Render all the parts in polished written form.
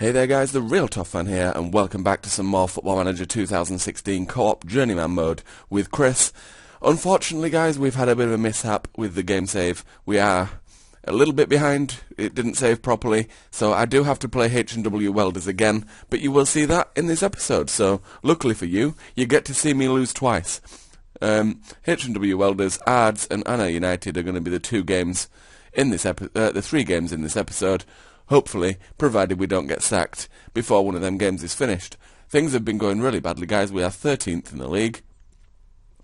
Hey there guys, the Real Tough Fan here, and welcome back to some more Football Manager 2016 Co-op Journeyman mode with Chris. Unfortunately guys, we've had a bit of a mishap with the game save. We are a little bit behind, it didn't save properly, so I do have to play H&W Welders again, but you will see that in this episode, so luckily for you, you get to see me lose twice. H&W Welders, Ards and Anna United are going to be the two games in this the three games in this episode. Hopefully, provided we don't get sacked before one of them games is finished. Things have been going really badly, guys. We are 13th in the league,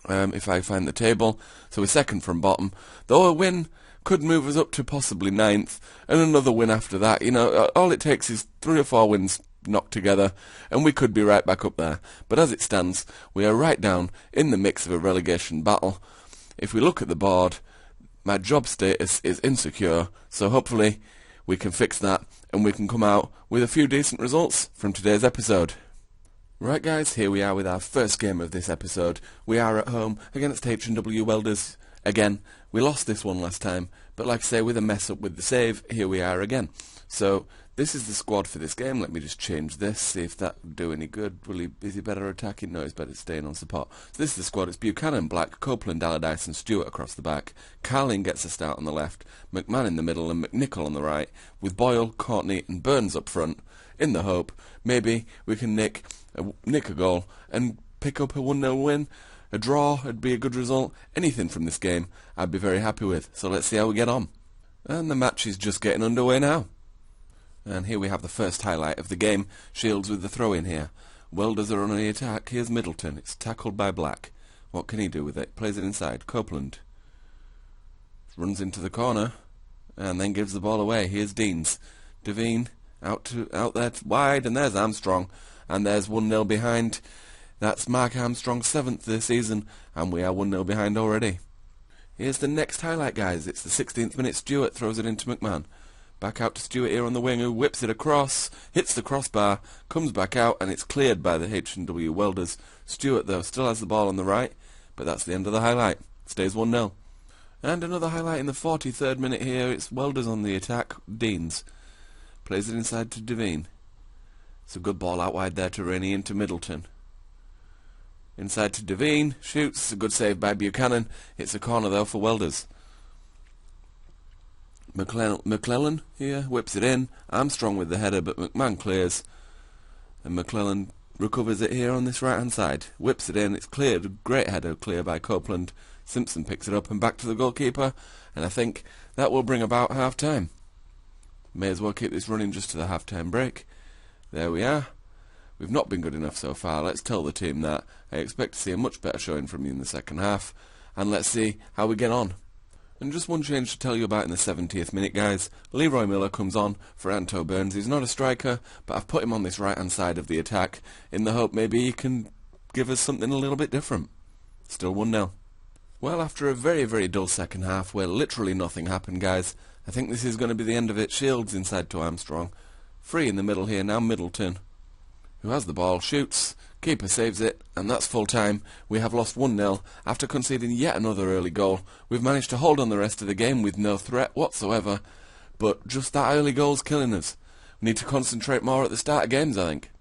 if I find the table. So we're second from bottom. Though a win could move us up to possibly 9th, and another win after that. You know, all it takes is 3 or 4 wins knocked together, and we could be right back up there. But as it stands, we are right down in the mix of a relegation battle. If we look at the board, my job status is insecure, so hopefully we can fix that, and we can come out with a few decent results from today's episode. Right guys, here we are with our first game of this episode. We are at home against H&W Welders again. We lost this one last time, but like I say, with a mess up with the save, here we are again. So, this is the squad for this game. Let me just change this, see if that will do any good. Is he better attacking? No, he's better staying on support. So this is the squad. It's Buchanan, Black, Copeland, Allardyce and Stewart across the back. Carling gets a start on the left, McMahon in the middle and McNichol on the right, with Boyle, Courtney and Burns up front, in the hope maybe we can nick a goal and pick up a 1-0 win. A draw would be a good result. Anything from this game I'd be very happy with. So let's see how we get on. And the match is just getting underway now. And here we have the first highlight of the game. Shields with the throw-in here. Welders are on the attack. Here's Middleton. It's tackled by Black. What can he do with it? Plays it inside. Copeland runs into the corner and then gives the ball away. Here's Deans. Devine out there wide, and there's Armstrong. And there's 1-0 behind. That's Mark Armstrong's 7th this season, and we are 1-0 behind already. Here's the next highlight, guys. It's the 16th minute. Stewart throws it into McMahon. Back out to Stewart here on the wing, who whips it across, hits the crossbar, comes back out, and it's cleared by the H&W Welders. Stewart, though, still has the ball on the right, but that's the end of the highlight. Stays 1-0. And another highlight in the 43rd minute here. It's Welders on the attack. Deans plays it inside to Devine. It's a good ball out wide there to Rainey into Middleton. Inside to Devine, shoots. It's a good save by Buchanan. It's a corner, though, for Welders. McClellan here whips it in. Armstrong with the header, but McMahon clears, and McClellan recovers it here on this right hand side. Whips it in. It's cleared. Great header clear by Copeland. Simpson picks it up and back to the goalkeeper, and I think that will bring about half time. May as well keep this running just to the half time break. There we are. We've not been good enough so far. Let's tell the team that. I expect to see a much better showing from you in the second half, and let's see how we get on. And just one change to tell you about in the 70th minute, guys. Leroy Miller comes on for Anto Burns. He's not a striker, but I've put him on this right-hand side of the attack in the hope maybe he can give us something a little bit different. Still 1-0. Well, after a very, very dull second half where literally nothing happened, guys, I think this is going to be the end of it. Shields inside to Armstrong. Free in the middle here now, Middleton, who has the ball, shoots, keeper saves it, and that's full time. We have lost 1-0 after conceding yet another early goal. We've managed to hold on the rest of the game with no threat whatsoever, but just that early goal's killing us. We need to concentrate more at the start of games, I think.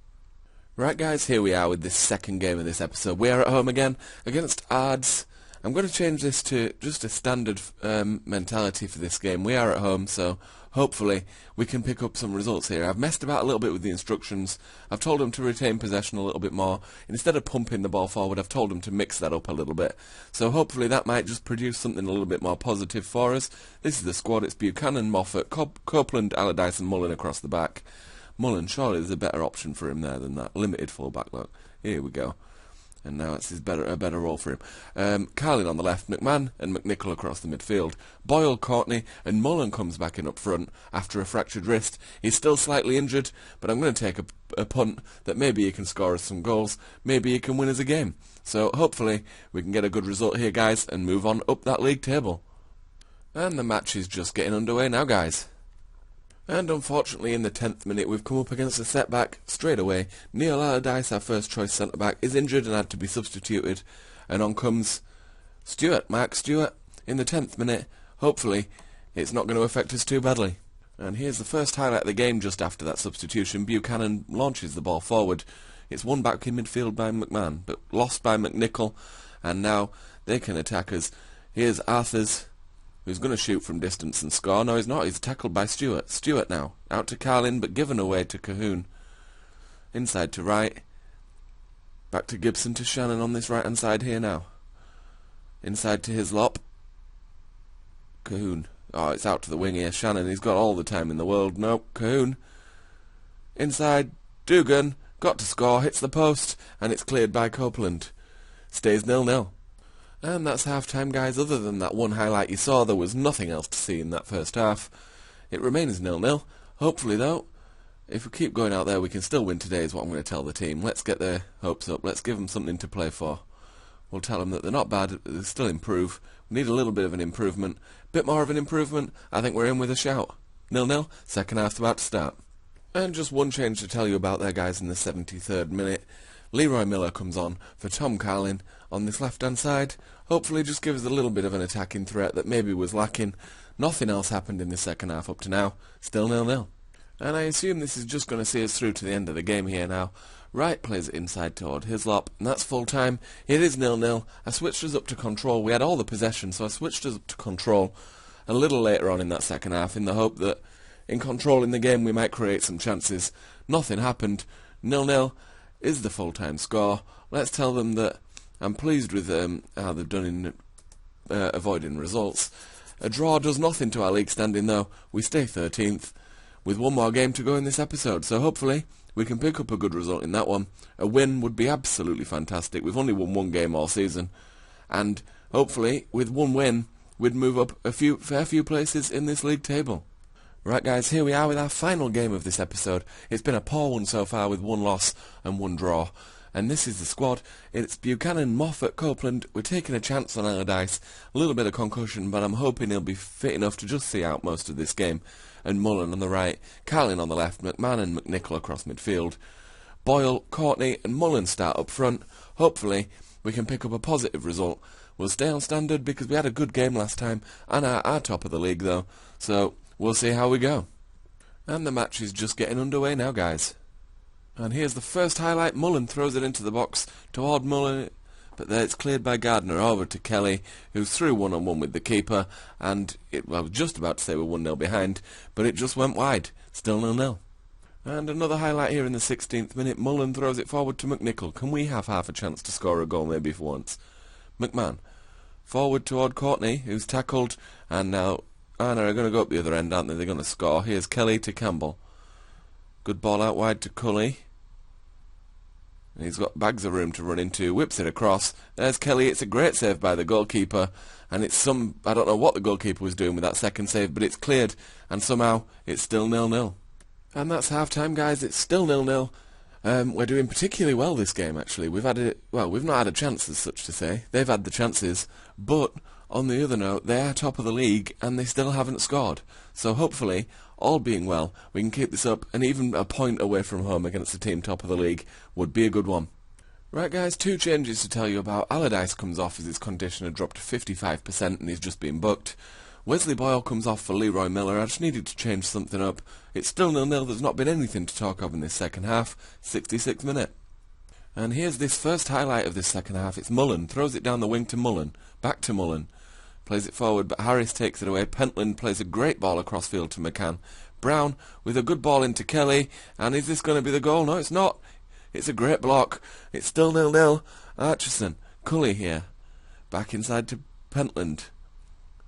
Right guys, here we are with this second game of this episode. We are at home again against Ards. I'm going to change this to just a standard mentality for this game. We are at home, so hopefully we can pick up some results here. I've messed about a little bit with the instructions. I've told them to retain possession a little bit more. Instead of pumping the ball forward, I've told them to mix that up a little bit. So hopefully that might just produce something a little bit more positive for us. This is the squad. It's Buchanan, Moffat, Copeland, Allardyce and Mullen across the back. Mullen, surely there's a better option for him there than that. Limited full-back look. Here we go. And now it's a better role for him. Carling on the left, McMahon and McNichol across the midfield. Boyle, Courtney, and Mullen comes back in up front after a fractured wrist. He's still slightly injured, but I'm going to take a punt that maybe he can score us some goals. Maybe he can win us a game. So hopefully we can get a good result here, guys, and move on up that league table. And the match is just getting underway now, guys. And unfortunately in the 10th minute we've come up against a setback straight away. Neil Allardyce, our first choice centre-back, is injured and had to be substituted. And on comes Stewart, Mark Stewart, in the 10th minute. Hopefully it's not going to affect us too badly. And here's the first highlight of the game just after that substitution. Buchanan launches the ball forward. It's won back in midfield by McMahon, but lost by McNichol. And now they can attack us. Here's Arthurs, who's going to shoot from distance and score. No, he's not. He's tackled by Stewart. Stewart now. Out to Carlin, but given away to Cahoon. Inside to right. Back to Gibson to Shannon on this right-hand side here now. Inside to Hislop. Cahoon. Oh, it's out to the wing here. Shannon, he's got all the time in the world. Nope, Cahoon. Inside, Dugan. Got to score, hits the post, and it's cleared by Copeland. Stays 0-0. And that's half-time, guys. Other than that one highlight you saw, there was nothing else to see in that first half. It remains 0-0. Hopefully, though, if we keep going out there, we can still win today, is what I'm going to tell the team. Let's get their hopes up. Let's give them something to play for. We'll tell them that they're not bad, they still improve. We need a little bit of an improvement. Bit more of an improvement. I think we're in with a shout. 0-0. Second half's about to start. And just one change to tell you about there, guys, in the 73rd minute. Leroy Miller comes on for Tom Carlin on this left-hand side. Hopefully just give us a little bit of an attacking threat that maybe was lacking. Nothing else happened in the second half up to now. Still 0-0. And I assume this is just going to see us through to the end of the game here now. Wright plays it inside toward Hislop, and that's full time. It is 0-0. I switched us up to control. We had all the possession, so I switched us up to control a little later on in that second half in the hope that in controlling the game we might create some chances. Nothing happened. 0-0 is the full-time score. Let's tell them that I'm pleased with how they've done in avoiding results. A draw does nothing to our league standing, though. We stay 13th with one more game to go in this episode, so hopefully we can pick up a good result in that one. A win would be absolutely fantastic. We've only won one game all season, and hopefully with one win we'd move up a fair few places in this league table. Right, guys, here we are with our final game of this episode. It's been a poor one so far with one loss and one draw. And this is the squad. It's Buchanan, Moffat, Copeland. We're taking a chance on Allardyce. A little bit of concussion, but I'm hoping he'll be fit enough to just see out most of this game. And Mullen on the right, Carlin on the left, McMahon and McNichol across midfield. Boyle, Courtney and Mullen start up front. Hopefully we can pick up a positive result. We'll stay on standard because we had a good game last time and are top of the league though. So we'll see how we go. And the match is just getting underway now, guys. And here's the first highlight. Mullen throws it into the box toward Mullen, but there it's cleared by Gardner over to Kelly, who's through one-on-one with the keeper, and I was just about to say we're 1-0 behind, but it just went wide. Still 0-0. And another highlight here in the 16th minute. Mullen throws it forward to McNichol. Can we have half a chance to score a goal maybe for once? McMahon. Forward toward Courtney, who's tackled, and now Arna are going to go up the other end, aren't they? They're going to score. Here's Kelly to Campbell. Good ball out wide to Cully. And he's got bags of room to run into. Whips it across. There's Kelly. It's a great save by the goalkeeper. And it's I don't know what the goalkeeper was doing with that second save, but it's cleared. And somehow it's still 0-0. And that's half-time, guys. It's still 0-0. We're doing particularly well this game, actually. We've not had a chance as such to say. They've had the chances, but on the other note, they are top of the league and they still haven't scored. So hopefully, all being well, we can keep this up, and even a point away from home against the team top of the league would be a good one. Right, guys, two changes to tell you about. Allardyce comes off as his condition had dropped to 55% and he's just been booked. Wesley Boyle comes off for Leroy Miller. I just needed to change something up. It's still 0-0. There's not been anything to talk of in this second half. 66th minute. And here's this first highlight of this second half. It's Mullen. Throws it down the wing to Mullen. Back to Mullen. Plays it forward, but Harris takes it away. Pentland plays a great ball across field to McCann. Brown with a good ball into Kelly. And is this going to be the goal? No, it's not. It's a great block. It's still 0-0. Archerson. Cully here. Back inside to Pentland,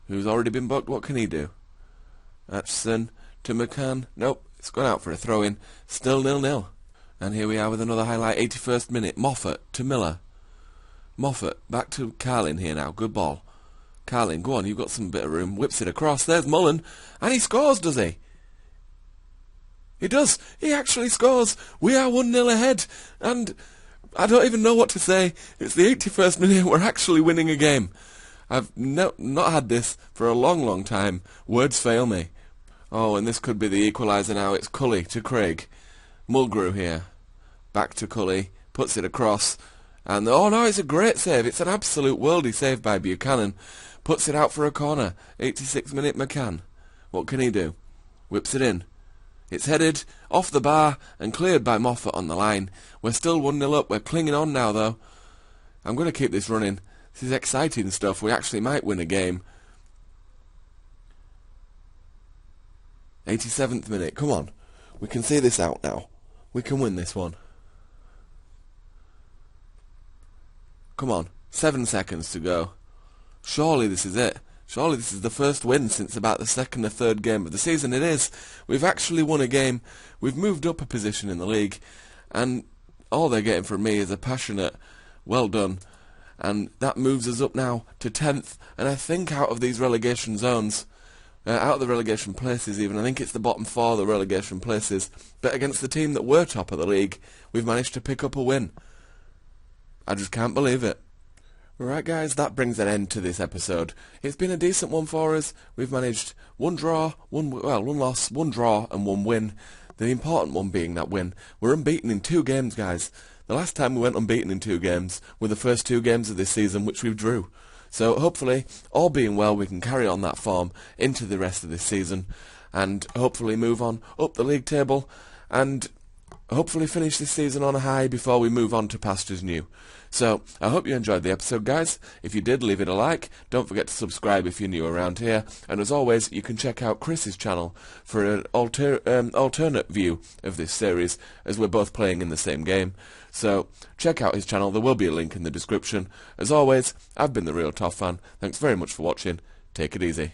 who's already been booked. What can he do? Atchison to McCann. Nope, it's gone out for a throw-in. Still 0-0. And here we are with another highlight, 81st minute. Moffat to Miller. Moffat back to Carlin here now. Good ball. Carlin, go on, you've got some bit of room. Whips it across. There's Mullen. And he scores, does he? He does. He actually scores. We are 1-0 ahead. And I don't even know what to say. It's the 81st minute. We're actually winning a game. I've not had this for a long, long time. Words fail me. Oh, and this could be the equaliser now. It's Cully to Craig. Mulgrew here. Back to Cully. Puts it across. And, oh no, it's a great save. It's an absolute worldie save by Buchanan. Puts it out for a corner. 86th minute, McCann. What can he do? Whips it in. It's headed off the bar and cleared by Moffat on the line. We're still 1-0 up. We're clinging on now, though. I'm going to keep this running. This is exciting stuff. We actually might win a game. 87th minute. Come on. We can see this out now. We can win this one. Come on. 7 seconds to go. Surely this is it. Surely this is the first win since about the second or third game of the season. It is. We've actually won a game. We've moved up a position in the league. And all they're getting from me is a passionate, well done. And that moves us up now to 10th. And I think out of these relegation zones, out of the relegation places even, I think it's the bottom 4 of the relegation places. But against the team that were top of the league, we've managed to pick up a win. I just can't believe it. Right guys, that brings an end to this episode. It's been a decent one for us. We've managed one loss, one draw and 1 win. The important one being that win. We're unbeaten in 2 games, guys. The last time we went unbeaten in 2 games were the first 2 games of this season, which we drew. So hopefully, all being well, we can carry on that form into the rest of this season and hopefully move on up the league table and hopefully finish this season on a high before we move on to pastures new. So, I hope you enjoyed the episode, guys. If you did, leave it a like. Don't forget to subscribe if you're new around here. And as always, you can check out Chris's channel for an alternate view of this series, as we're both playing in the same game. So, check out his channel. There will be a link in the description. As always, I've been the Real Toff Fan. Thanks very much for watching. Take it easy.